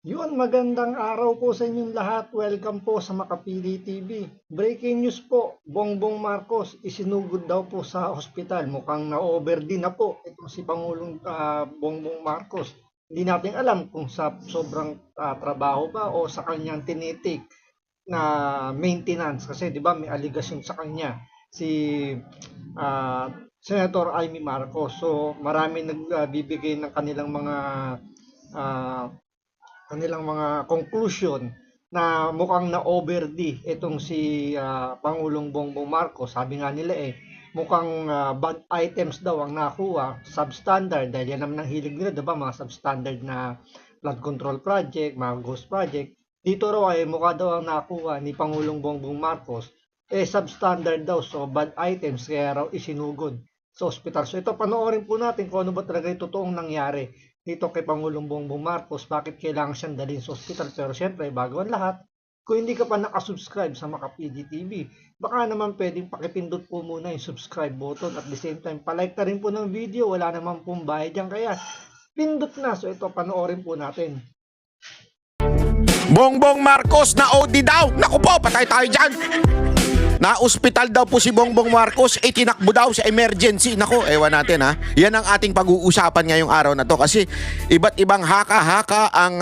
Yun, magandang araw po sa inyong lahat. Welcome po sa Makapili TV. Breaking news po, Bongbong Marcos isinugod daw po sa ospital. Mukhang na-over din na po itong si Pangulong Bongbong Marcos. Hindi natin alam kung sa sobrang trabaho ba o sa kanyang tinitik na maintenance. Kasi di ba may aligasyon sa kanya si ah, Senator Amy Marcos. So marami nagbibigay ng ah, kanilang mga conclusion na mukhang na-overd itong si Pangulong Bongbong Marcos. Sabi nga nila mukhang bad items daw ang nakuha, substandard, dahil yan naman ang hilig nila, diba, mga substandard na flood control project, mga ghost project. Dito raw ay mukha daw ang nakuha ni Pangulong Bongbong Marcos, substandard daw, so bad items, kaya raw isinugod sa ospital. So ito, panoorin po natin kung ano ba talaga yung totoong nangyari dito kay Pangulong Bongbong Marcos, bakit kailangan siyang dalhin sa ospital. Pero syempre, bago ang lahat, kung hindi ka pa nakasubscribe sa Makapili TV, baka naman pwedeng pakipindot po muna yung subscribe button at the same time, palike na rin po ng video, wala naman pong bayad yan, kaya pindot na. So ito, panoorin po natin. Bongbong Marcos na OD daw. Naku po, patay tayo dyan. Na-ospital daw po si Bongbong Marcos, tinakbo daw sa emergency. Naku, ewan natin ha. Yan ang ating pag-uusapan ngayong araw na to kasi iba't ibang haka-haka ang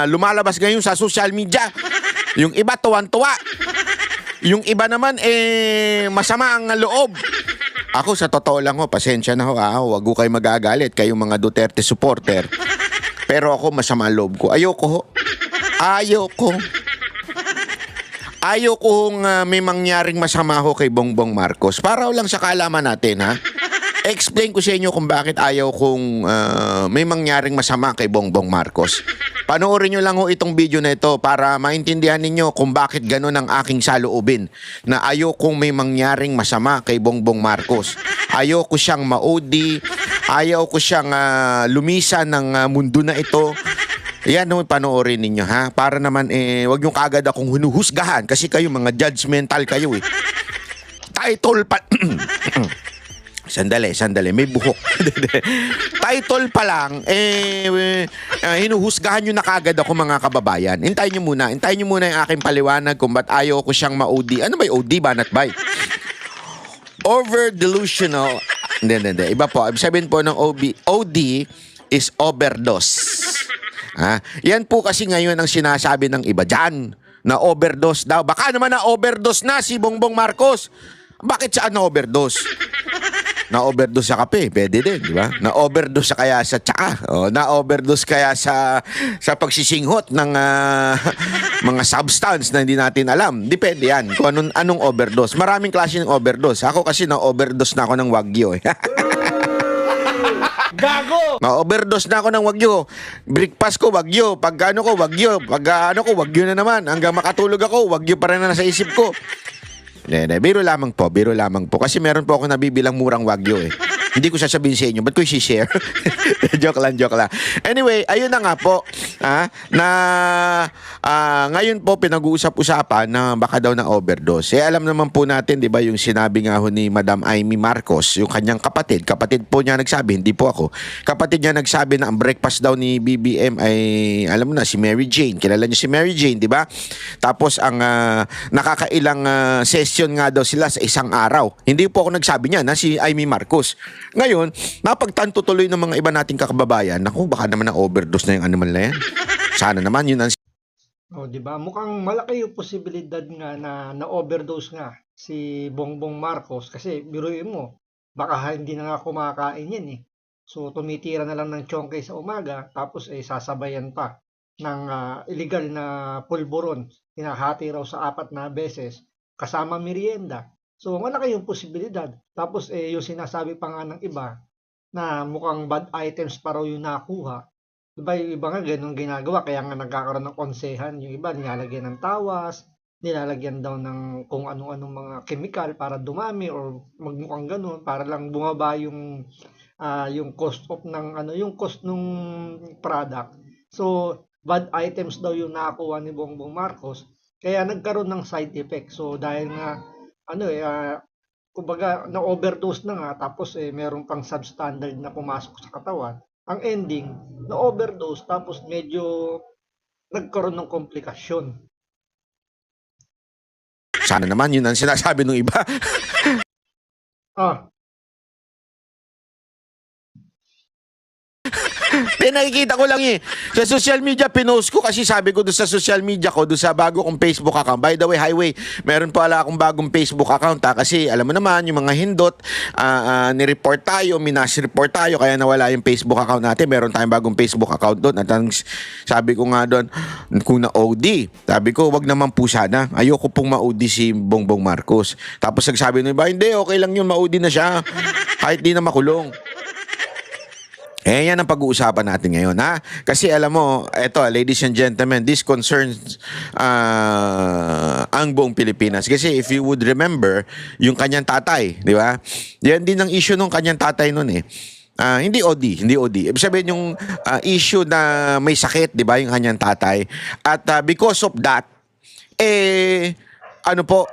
lumalabas ngayon sa social media. Yung iba tuwan-tuwa. Yung iba naman masama ang loob. Ako sa totoo lang ho, pasensya na ho wag ho kayo magagalit kayong mga Duterte supporter. Pero ako masama ang loob ko. Ayoko ho. Ayokong may mangyaring masama ho kay Bongbong Marcos. Para lang sa kaalaman natin ha. Explain ko sa inyo kung bakit ayaw kong may mangyaring masama kay Bongbong Marcos. Panoorin nyo lang ho itong video na ito para maintindihan ninyo kung bakit ganun ang aking saloobin. Na ayaw kong may mangyaring masama kay Bongbong Marcos. Ayaw ko siyang ma-OD. Ayaw ko siyang lumisan ng mundo na ito. Yan no, panoorin ninyo ha. Para naman wag yung kagad akong hinuhusgahan kasi kayo mga judgmental kayo Title pa Sandali, may buhok. Title pa lang hinuhusgahan nyo na kagad ako mga kababayan. Hintayin nyo muna yung aking paliwanag kung ba't ayaw ko siyang ma-OD. Ano ba yung OD? Banat ba? Over delusional. Hindi. Iba po. Sabihin po ng OD is overdose. Yan po kasi ngayon ang sinasabi ng iba dyan, na overdose daw. Baka naman na overdose na si Bongbong Marcos. Bakit siya na-overdose? Na-overdose sa kape, pwede din, di ba? Na-overdose kaya sa tsaka. Na-overdose kaya sa pagsisinghot ng mga substance na hindi natin alam. Depende yan kung anong overdose. Maraming klase ng overdose. Ako kasi na-overdose na ako ng Wagyu Gago! Ma-overdose na ako ng Wagyu. Breakfast ko Wagyu, pag ano ko Wagyu, pag ano ko Wagyu na naman. Hanggang makatulog ako, Wagyu pa rin na nasa isip ko. Biro lamang po. Kasi meron po ako nabibilang murang Wagyu Hindi ko sasabihin sa inyo, ba't ko i-share? joke lang. Anyway, ayun na nga po, na ngayon po pinag-uusap-usapan na baka daw na overdose. Alam naman po natin, di ba, yung sinabi nga ho ni Madam Amy Marcos, yung kanyang kapatid po niya nagsabi, hindi po ako. Kapatid niya nagsabi na ang breakfast daw ni BBM ay, alam mo na, si Mary Jane. Kilala niyo si Mary Jane, di ba? Tapos ang nakakailang session nga daw sila sa isang araw. Hindi po ako nagsabi niya na si Amy Marcos. Ngayon, napagtanto tuloy ng mga iba nating kakababayan, naku, baka naman na overdose na yung animal na yan. Sana naman yun ang... Di ba? Mukhang malaki yung posibilidad nga na na-overdose nga si Bongbong Marcos kasi biruin mo, baka hindi na nga kumakain yan So tumitira na lang ng chongkay sa umaga tapos sasabayan pa ng illegal na pulburon. Hinahati raw sa 4 na beses kasama merienda. So malaki yung posibilidad. Tapos yung sinasabi pa nga ng iba na mukhang bad items pa raw yung nakuha. Diba yung iba nga ganun ginagawa kaya nga nagkakaroon ng konsehan. Yung iba nilalagyan ng tawas, nilalagyan daw ng kung anong-anong mga chemical para dumami or magmukhang ganun para lang bumaba yung cost of yung cost ng product. So bad items daw yung nakuha ni Bongbong Marcos kaya nagkaroon ng side effect. So dahil nga kumbaga na-overdose na nga tapos meron pang substandard na pumasok sa katawan. Ang ending, na-overdose tapos medyo nagkaroon ng komplikasyon. Sana naman yun ang sinasabi ng iba. Ah, Nakikita ko lang sa social media, pinost ko kasi sabi ko doon sa social media ko, doon sa bago kong Facebook account. By the way, Highway, meron pala akong bagong Facebook account kasi alam mo naman, yung mga hindot, ni-report tayo, minus-report tayo, kaya nawala yung Facebook account natin. Meron tayong bagong Facebook account doon. At sabi ko nga doon, kung na-OD, sabi ko, wag naman po sana. Ayoko pong ma-OD si Bongbong Marcos. Tapos nagsabi nung iba, hindi, okay lang yun, ma-OD na siya. Kahit di na makulong. Yan ang pag-uusapan natin ngayon, ha? Kasi alam mo, eto, ladies and gentlemen, this concerns ang buong Pilipinas. Kasi if you would remember, yung kanyang tatay, di ba? Yan din ang issue nung kanyang tatay nun eh. Hindi OD. Ibig sabihin yung issue na may sakit, di ba, yung kanyang tatay. At because of that, ano po,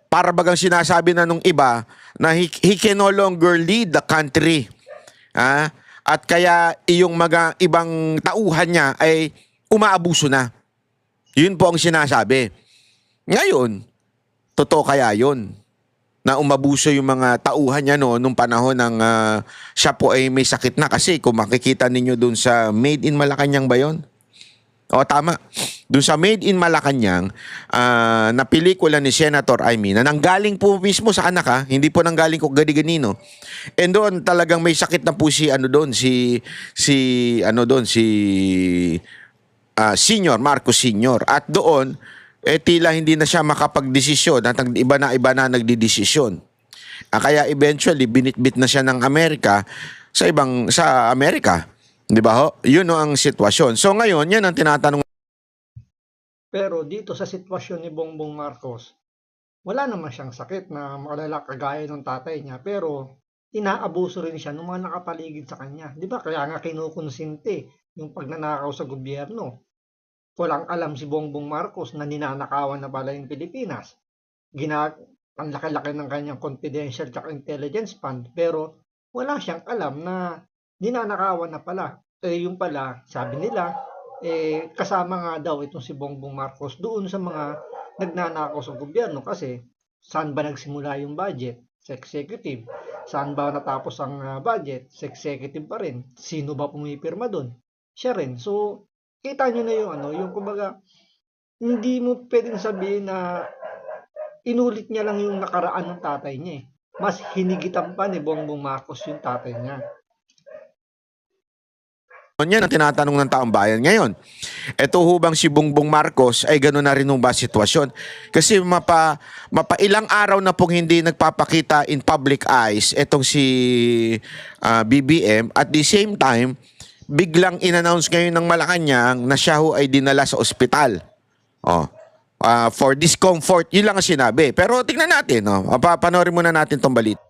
para bagang sinasabi na nung iba na he can no longer lead the country. At kaya iyong mga ibang tauhan niya ay umaabuso na. Yun po ang sinasabi. Ngayon, totoo kaya yun? Na umabuso yung mga tauhan niya nung panahon ng siya po ay may sakit na. Kasi kung makikita ninyo dun sa Made in Malacanang ba yun? O tama. Doon sa Made in Malacanang na pelikula ni Senator Amy na nanggaling po mismo sa anak hindi po nanggaling ko gani-ganino. And doon talagang may sakit na po si Senior Marcos Senior. At doon tila hindi na siya makapagdesisyon at iba na nagdidesisyon. Kaya eventually binitbit na siya ng Amerika sa Amerika. Di ba ho? Yun ang sitwasyon. So ngayon, yan ang tinatanong. pero dito sa sitwasyon ni Bongbong Marcos, wala naman siyang sakit na malala kagaya ng tatay niya, pero inaabuso rin siya ng mga nakapaligid sa kanya. Di ba? Kaya nga kinukonsinte yung pagnanakaw sa gobyerno. Walang alam si Bongbong Marcos na ninanakawan na pala yung Pilipinas. Ang laki-laki ng kanyang confidential at intelligence fund, pero wala siyang alam na ninanakawan na pala. Yung pala, sabi nila, kasama nga daw itong si Bongbong Marcos doon sa mga nagnanakaw sa gobyerno kasi saan ba nagsimula yung budget? Sa executive. Saan ba natapos ang budget? Sa executive pa rin. Sino ba pumipirma doon? Siya rin. So, kita nyo na yung kumbaga, hindi mo pwedeng sabihin na inulit niya lang yung nakaraan ng tatay niya eh. Mas hinigitan pa ni Bongbong Marcos yung tatay niya. Yan ang tinatanong ng taong bayan ngayon. Ito hubang si Bongbong Marcos ay gano'n na rin ba sitwasyon? Kasi mapailang araw na pong hindi nagpapakita in public eyes itong si BBM. At the same time, biglang in-announce ngayon ng Malacanang na siya ho ay dinala sa ospital. For discomfort. Yun lang ang sinabi. Pero tingnan natin. Panoorin muna natin tong balita.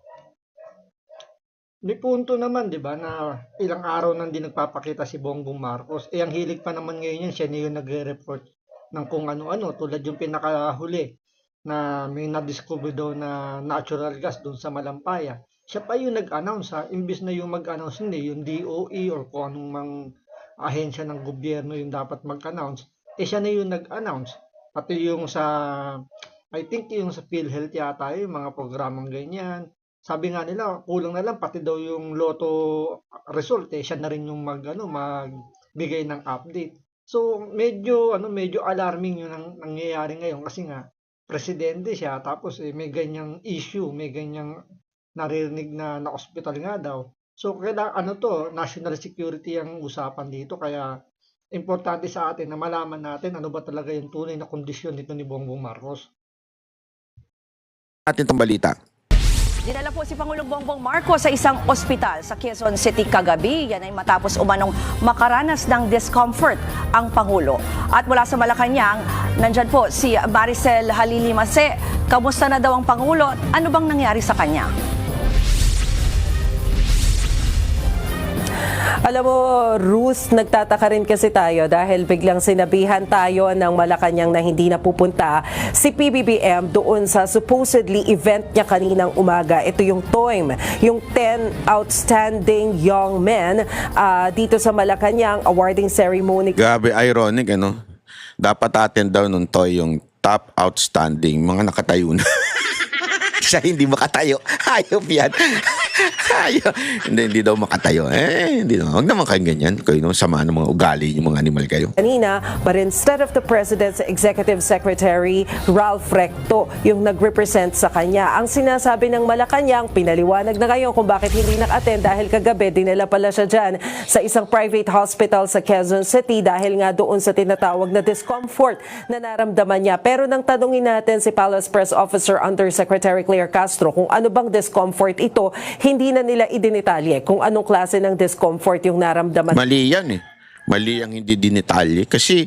May punto naman, di ba, na ilang araw nang di nagpapakita si Bongbong Marcos. Ang hilig pa naman ngayon yan, siya na yung nagre-report ng kung ano-ano. Tulad yung pinakahuli na may na-discover daw na natural gas doon sa Malampaya. Siya pa yung nag-announce imbis na yung mag-announce yung DOE or kung anong mang ahensya ng gobyerno yung dapat mag-announce. Siya na yung nag-announce. Pati yung I think yung sa PhilHealth yata yung mga programang ganyan. Sabi nga nila, kulang na lang pati daw yung Lotto result siya na rin yung magbigay ng update. So medyo alarming yung nangyayari ngayon kasi nga presidente siya tapos may ganyang issue, may ganyang naririnig na hospital nga daw. So kailangan national security ang usapan dito kaya importante sa atin na malaman natin ano ba talaga yung tunay na kondisyon nito ni Bongbong Marcos. Natin tong balita. Dinala po si Pangulong Bongbong Marcos sa isang ospital sa Quezon City kagabi. Yan ay matapos umanong makaranas ng discomfort ang Pangulo. At mula sa Malacanang, nandyan po si Maricel Halili-Mase. Kamusta na daw ang Pangulo? Ano bang nangyari sa kanya? Alam mo, Ruth, nagtataka rin kasi tayo dahil biglang sinabihan tayo ng Malacanang na hindi na pupunta si PBBM doon sa supposedly event niya kaninang umaga. Ito yung TOYM, yung 10 Outstanding Young Men dito sa Malacanang awarding ceremony. Gabi, ironic, dapat atin daw nung Toy yung top outstanding, mga nakatayo na. Siya hindi makatayo. Hayop yan. Hayop. Hindi daw makatayo. Hindi daw. Huwag naman kayong ganyan. Kayo naman sama ng mga ugali, yung mga animal kayo. Kanina, but instead of the President's Executive Secretary, Ralph Recto, yung nag-represent sa kanya. Ang sinasabi ng Malacanang, pinaliwanag na ngayon kung bakit hindi nag-attend dahil kagabi, dinala pala siya dyan sa isang private hospital sa Quezon City dahil nga doon sa tinatawag na discomfort na naramdaman niya. Pero nang tanungin natin si Palace Press Officer Undersecretary Claire Castro kung ano bang discomfort ito, hindi na nila idinitalye kung anong klase ng discomfort yung naramdaman. Mali yan eh. Mali ang hindi dinitalye. Kasi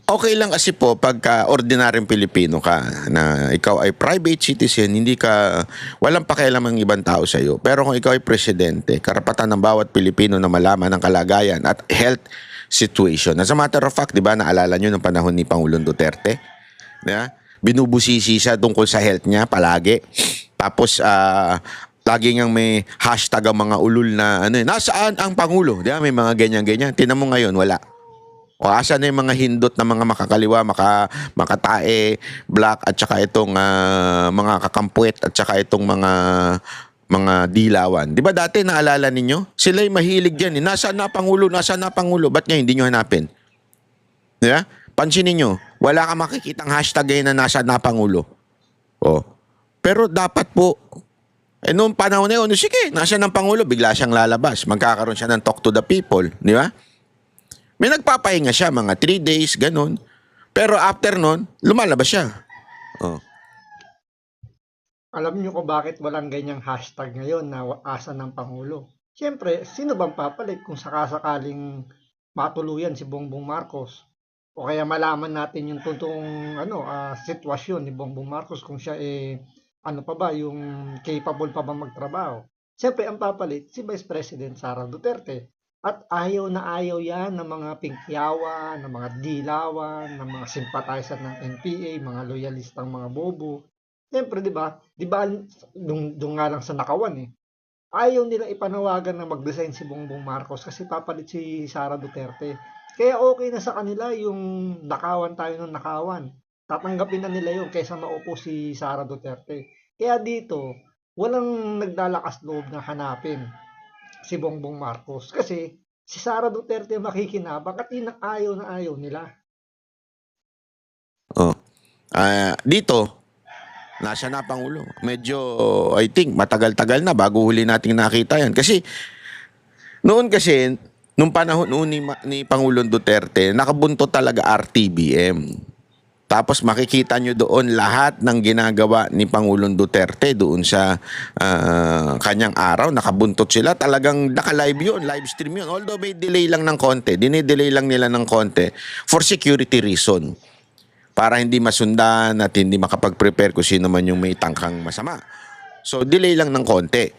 okay lang kasi po pagka ordinaryong Pilipino ka na ikaw ay private citizen, hindi ka, walang pakialam ang ibang tao sa iyo. Pero kung ikaw ay presidente, karapatan ng bawat Pilipino na malaman ang kalagayan at health situation. As a matter of fact, di ba, naalala nyo ng panahon ni Pangulong Duterte? Yeah? Binubusisi siya tungkol sa health niya palagi. Tapos, lagi ngang may hashtag ang mga ulul na, nasaan ang Pangulo? Di ba? May mga ganyan-ganyan. Tinan mo ngayon, wala. O asan na yung mga hindot na mga makakaliwa, makatae, black, at saka itong mga kakampuet, at saka itong mga dilawan. Di ba dati naalala ninyo? Sila'y mahilig dyan. Nasaan na Pangulo? Nasaan na Pangulo? Ba't ngayon hindi nyo hanapin? Di ba? Pansinin nyo, wala ka makikitang hashtag ngayon na nasaan na Pangulo. O. Pero dapat po, noong panahon na yun, sige, nasaan ang Pangulo? Bigla siyang lalabas. Magkakaroon siya ng talk to the people. Di ba? May nagpapahinga siya, mga 3 days, ganun. Pero after nun, lumalabas siya. Oh. Alam niyo ko bakit walang ganyang hashtag ngayon na asa ng Pangulo? Siyempre, sino bang papalit kung sakasakaling matuluyan si Bongbong Marcos? O kaya malaman natin yung totoong sitwasyon ni Bongbong Marcos kung siya ano pa ba, yung capable pa ba magtrabaho? Siyempre, ang papalit si Vice President Sara Duterte. At ayaw na ayaw yan ng mga pinkyawan, ng mga dilawan, ng mga sympathizer ng NPA, mga loyalistang mga bobo. Siyempre, di ba, doon nga lang sa nakawan ayaw nila ipanawagan na mag-resign si Bongbong Marcos kasi papalit si Sara Duterte. Kaya okay na sa kanila yung nakawan tayo ng nakawan. Tatanggapin na nila yun kaysa maupo si Sara Duterte. Kaya dito, walang nagdalakas loob na hanapin si Bongbong Marcos kasi si Sara Duterte makikinabang at yun ang ayaw na ayaw nila. Oh. Dito, nasa na Pangulo. Medyo, I think, matagal-tagal na bago huli nating nakita yan. Kasi, noon kasi, nung panahon noon ni Pangulong Duterte, nakabunto talaga RTBM. Tapos makikita nyo doon lahat ng ginagawa ni Pangulong Duterte doon sa kanyang araw. Nakabuntot sila. Talagang naka-live yun, live stream yun. Although may delay lang ng konti. Dinidelay lang nila ng konti for security reason. Para hindi masundan at hindi makapag-prepare kung sino man yung may tangkang masama. So, delay lang ng konti.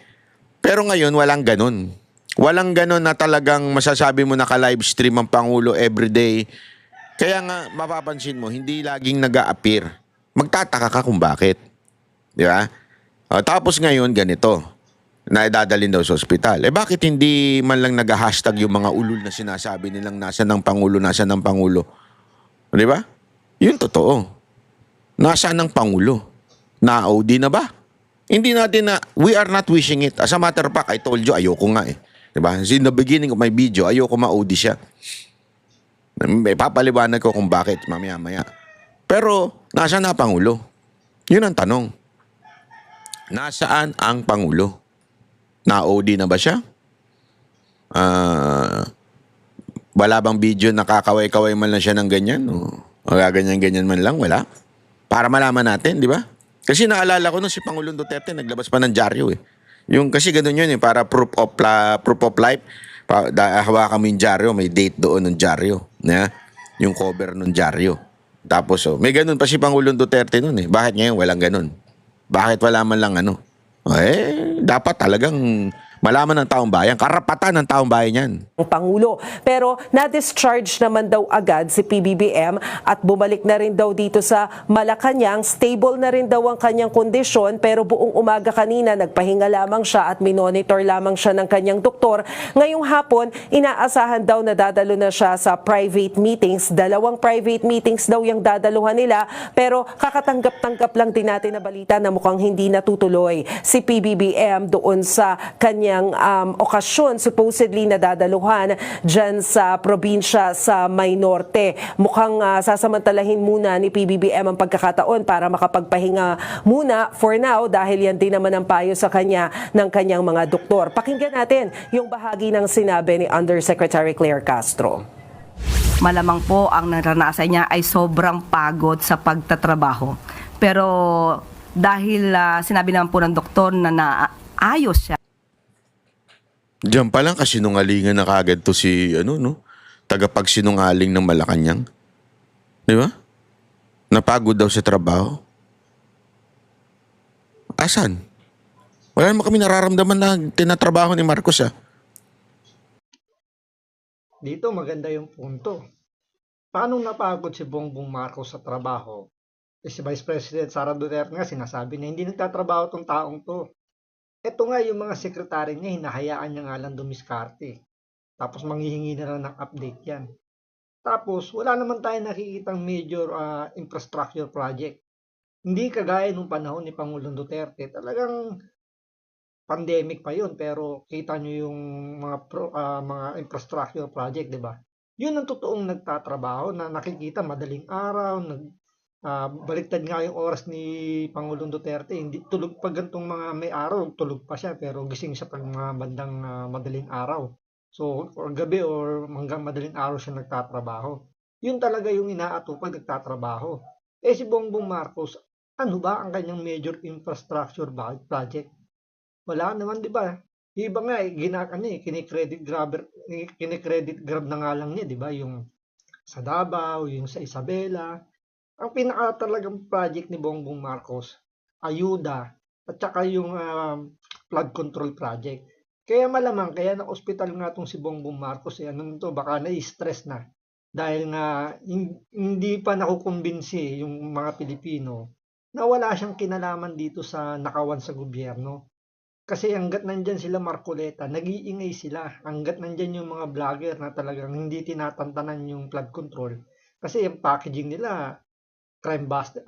Pero ngayon, walang ganun. Walang ganun na talagang masasabi mo naka-live stream ang Pangulo everyday. Kaya nga, mapapansin mo, hindi laging nag-a-appear. Magtataka ka kung bakit. Di ba? Tapos ngayon, ganito. Na idadalhin daw sa ospital. Bakit hindi man lang nag-hashtag yung mga ulul na sinasabi nilang nasa ng Pangulo, nasa ng Pangulo? Di ba? Yun totoo. Nasa ng Pangulo? Na-OD na ba? Hindi natin na, we are not wishing it. As a matter of fact, I told you, ayoko nga Diba? In the beginning of my video, ayoko ma-OD siya. Papaliwanag ko kung bakit mamaya-maya. Pero, nasaan na Pangulo? Yun ang tanong. Nasaan ang Pangulo? Na-OD na ba siya? Wala bang video nakakaway-kaway man lang siya ng ganyan? O ganyan-ganyan man lang? Wala. Para malaman natin, di ba? Kasi naalala ko nung si Pangulong Duterte, naglabas pa ng dyaryo Yung kasi ganun yun para proof of life. Hawakan mo yung dyaryo, may date doon ng dyaryo. Yung cover ng dyaryo. Tapos may ganun pa si Pangulong Duterte noon Bakit ngayon walang ganun? Bakit wala man lang dapat talagang Malaman ng taong bayan. Karapatan ng taong bayan yan. ng Pangulo. Pero na-discharge naman daw agad si PBBM at bumalik na rin daw dito sa Malacanang. Stable na rin daw ang kanyang kondisyon pero buong umaga kanina nagpahinga lamang siya at minonitor lamang siya ng kanyang doktor. Ngayong hapon, inaasahan daw na dadalo na siya sa private meetings. 2 private meetings daw yung dadaluhan nila pero kakatanggap-tanggap lang din natin na balita na mukhang hindi natutuloy si PBBM doon sa kanyang okasyon supposedly na dadaluhan dyan sa probinsya sa Maynorte. Mukhang sasamantalahin muna ni PBBM ang pagkakataon para makapagpahinga muna for now dahil yan din naman ang payo sa kanya ng kanyang mga doktor. Pakinggan natin yung bahagi ng sinabi ni Undersecretary Claire Castro. Malamang po ang naranasan niya ay sobrang pagod sa pagtatrabaho. Pero dahil sinabi naman po ng doktor na naayos siya. Diyan pa lang kasinungalingan na kagad to si, tagapagsinungaling ng Malacanang. Di ba? Napagod daw sa trabaho. Asan? Wala naman kami nararamdaman na tinatrabaho ni Marcos, Dito maganda yung punto. Paano napagod si Bongbong Marcos sa trabaho? Si Vice President Sara Duterte nga sinasabi na hindi nagtatrabaho tong taong to. Ito nga yung mga sekretary niya, hinahayaan niya nga lang dumiskarte. Tapos manghihingi na lang ng update yan. Tapos wala naman tayo nakikitang major infrastructure project. Hindi kagaya nung panahon ni Pangulong Duterte. Talagang pandemic pa yun pero kita nyo yung mga infrastructure project, di ba? Yun ang totoong nagtatrabaho na nakikita madaling araw, baliktad nga yung oras ni Pangulong Duterte, hindi tulog pag gantong mga may araw, tulog pa siya pero gising siya pag mga bandang madaling araw. So, or gabi or hanggang madaling araw siya nagtatrabaho. Yun talaga yung inaatupag nagtatrabaho. Si Bongbong Marcos, ano ba ang kanyang major infrastructure project? Wala naman, di ba? Iba nga, kinikredit grab na nga lang niya, di ba? Yung sa Davao, yung sa Isabela. Ang pinaka talagang project ni Bongbong Marcos, ayuda, at saka yung flood control project. Kaya malamang, kaya na-hospital nga itong si Bongbong Marcos, baka na-stress na. Dahil nga, hindi pa nakukumbinsi yung mga Pilipino na wala siyang kinalaman dito sa nakawan sa gobyerno. Kasi hanggat nandyan sila Marcoleta, nag-iingay sila. Hanggat nandyan yung mga vlogger na talagang hindi tinatantanan yung flood control. Kasi yung packaging nila, crime buster,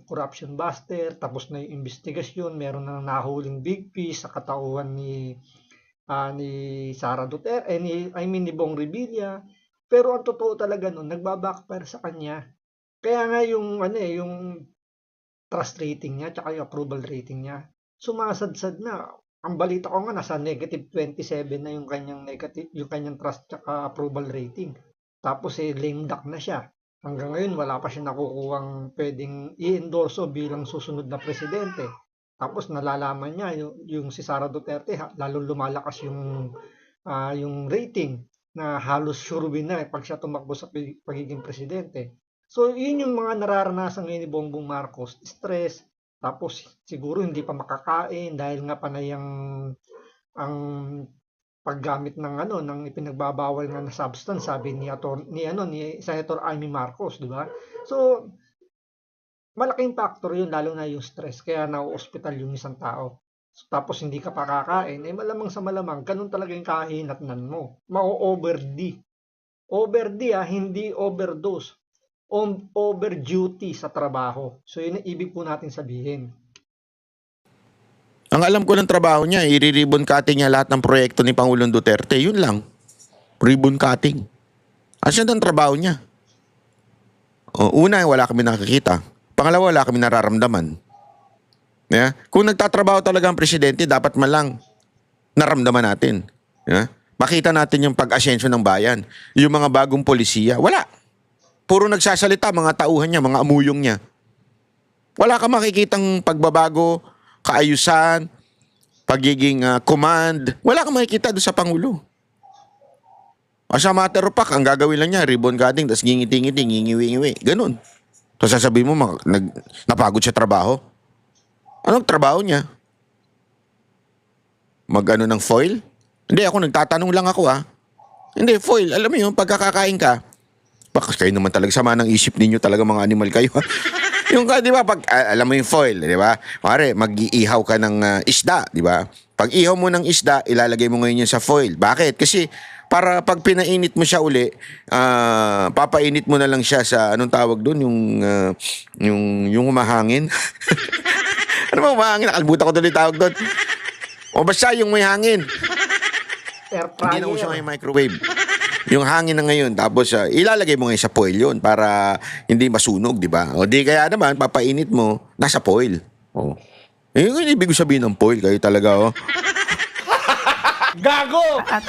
corruption buster, tapos na yung investigasyon, meron na nahuling big fish sa katauhan ni Sara Duterte, ni Bong Revilla. Pero ang totoo talaga nun, nagbabackfire sa kanya. Kaya nga yung trust rating niya, tsaka yung approval rating niya, sumasadsad na. Ang balita ko nga nasa negative 27 na yung kanyang trust tsaka approval rating. Tapos lame duck na siya. Hanggang ngayon wala pa siya nakukuhang pwedeng i-endorso bilang susunod na presidente. Tapos nalalaman niya yung si Sara Duterte lalo lumalakas yung rating na halos sure win na pag siya tumakbo sa pagiging presidente. So yun yung mga nararanasan ngayon ni Bongbong Marcos, stress. Tapos siguro hindi pa makakain dahil nga panay ang paggamit ng ipinagbabawal nga na substance, sabi ni Senator Amy Marcos, di ba? So malaking factor yun, lalo na yung stress, kaya na-hospital yung isang tao. So, tapos hindi ka pa kakain, malamang sa malamang ganun talaga yung kahinatnan mo. Ma-overdo. Overdo hindi overdose. Over duty sa trabaho. So yun ang ibig po natin sabihin. Ang alam ko ng trabaho niya, i-ribbon cutting niya lahat ng proyekto ni Pangulong Duterte. Yun lang. Ribbon cutting. Asan ang trabaho niya? Una, wala kami nakikita. Pangalawa, wala kami nararamdaman. Yeah? Kung nagtatrabaho talaga ang presidente, dapat malang naramdaman natin. Yeah? Makita natin yung pag-asensyo ng bayan. Yung mga bagong polisiya. Wala. Puro nagsasalita, mga tauhan niya, mga amuyong niya. Wala ka makikitang pagbabago, kaayusan, pagiging command. Wala ka makikita doon sa Pangulo. As a matter of fact, ang gagawin lang niya, ribbon cutting, tapos ngingiti-ngiti, ngingiwi-ngiwi. Ganun. Tapos sasabihin mo, napagod siya trabaho. Anong trabaho niya? mag-ano ng foil? Hindi, ako nagtatanong lang ako Hindi, foil. Alam mo yun, pagkakakain ka, baka kayo naman talaga sama ng isip ninyo, talaga mga animal kayo. Yung di ba, pag, alam mo yung foil, di ba? Pare, mag-iihaw ka ng isda, di ba? Pag ihaw mo ng isda, ilalagay mo ngayon yun sa foil. Bakit? Kasi para pag pinainit mo siya uli, papainit mo na lang siya sa, anong tawag doon? Yung humahangin. Ano ba humahangin? Nakalimutan ko doon yung tawag doon. O basta yung may hangin. Air Hindi na uso fryer. yung microwave. Yung hangin na ngayon, tapos ilalagay mo ngayon sa foil yun para hindi masunog, di ba? O di kaya naman, papainit mo, nasa foil. O. Yung ibig sabihin ng foil, kayo talaga, Gago! At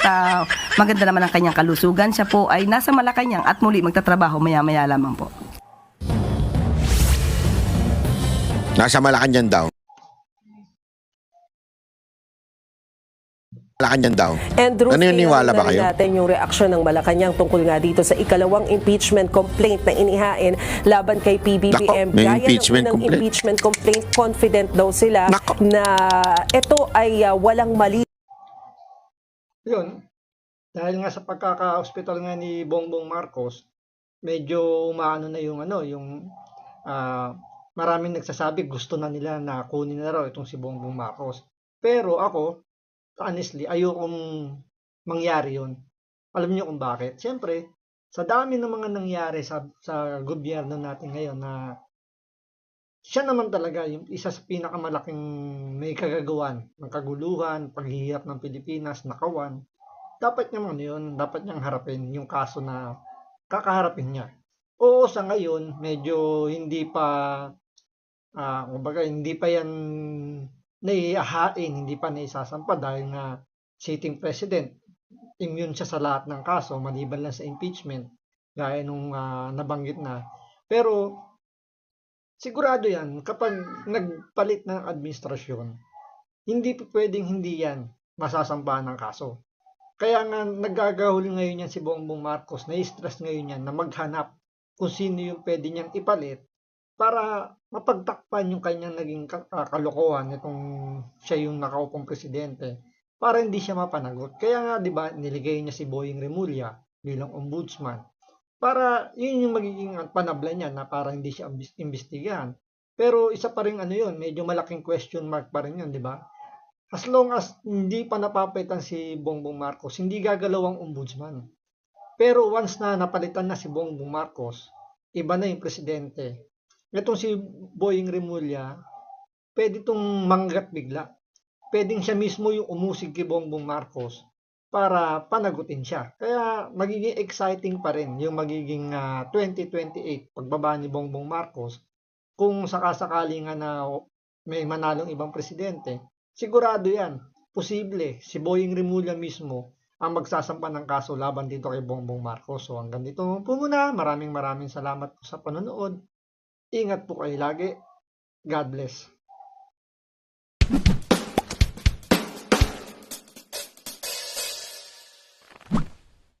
maganda naman ang kanyang kalusugan. Siya po ay nasa Malacanang at muli magtatrabaho maya-maya lamang po. Nasa Malacanang daw. Malacanang daw. And Ruth, Ano yun, niwala ba kayo? natin yung reaksyon ng Malacanang tungkol nga dito sa ikalawang impeachment complaint na inihain laban kay PBBM. Nako, may Gaya impeachment ng unang complaint. impeachment complaint, confident daw sila Nako. na ito ay walang mali. Yun, dahil nga sa pagkaka-hospital nga ni Bongbong Marcos, medyo umaano na yung maraming nagsasabi gusto na nila na kunin na raw itong si Bongbong Marcos. Pero ako, honestly, ayokong mangyari yun. Alam niyo kung bakit? Siyempre, sa dami ng mga nangyari sa gobyerno natin ngayon na siya naman talaga yung isa sa pinakamalaking may kagagawan ng kaguluhan, paghihirap ng Pilipinas, nakawan. Dapat niya yun, dapat niyang harapin yung kaso na kakaharapin niya. Oo, sa ngayon, medyo hindi pa, kumbaga, hindi pa yan naihahain, hindi pa naisasampa dahil nga sitting president, immune siya sa lahat ng kaso, maliban lang sa impeachment, gaya nung nabanggit na. Pero, sigurado yan, kapag nagpalit ng administrasyon, hindi pwedeng hindi yan masasampa ng kaso. Kaya nga nagagahol ngayon yan si Bongbong Marcos, na-stress ngayon yan na maghanap kung sino yung pwede niyang ipalit para mapagtakpan yung kanyang naging kalokohan itong siya yung nakaupong presidente para hindi siya mapanagot. Kaya nga 'di ba niligay niya si Boying Remulla bilang ombudsman para yun yung magiging panabla niya na para hindi siya imbestigahan. Pero isa pa ring yun, medyo malaking question mark pa rin yun, 'di ba? As long as hindi pa napapalitan si Bongbong Marcos, hindi gagalaw ang ombudsman. Pero once na napalitan na si Bongbong Marcos, iba na yung presidente. Itong si Boying Remulla, pwede itong manggat bigla. Pwedeng siya mismo yung umusig kay Bongbong Marcos para panagutin siya. Kaya magiging exciting pa rin yung magiging 2028 pagbaba ni Bongbong Marcos kung sakasakali nga na may manalong ibang presidente. Sigurado yan, posible, si Boying Remulla mismo ang magsasampa ng kaso laban dito kay Bongbong Marcos. So hanggang dito po muna, maraming salamat po sa panonood. Ingat po kayo lagi. God bless.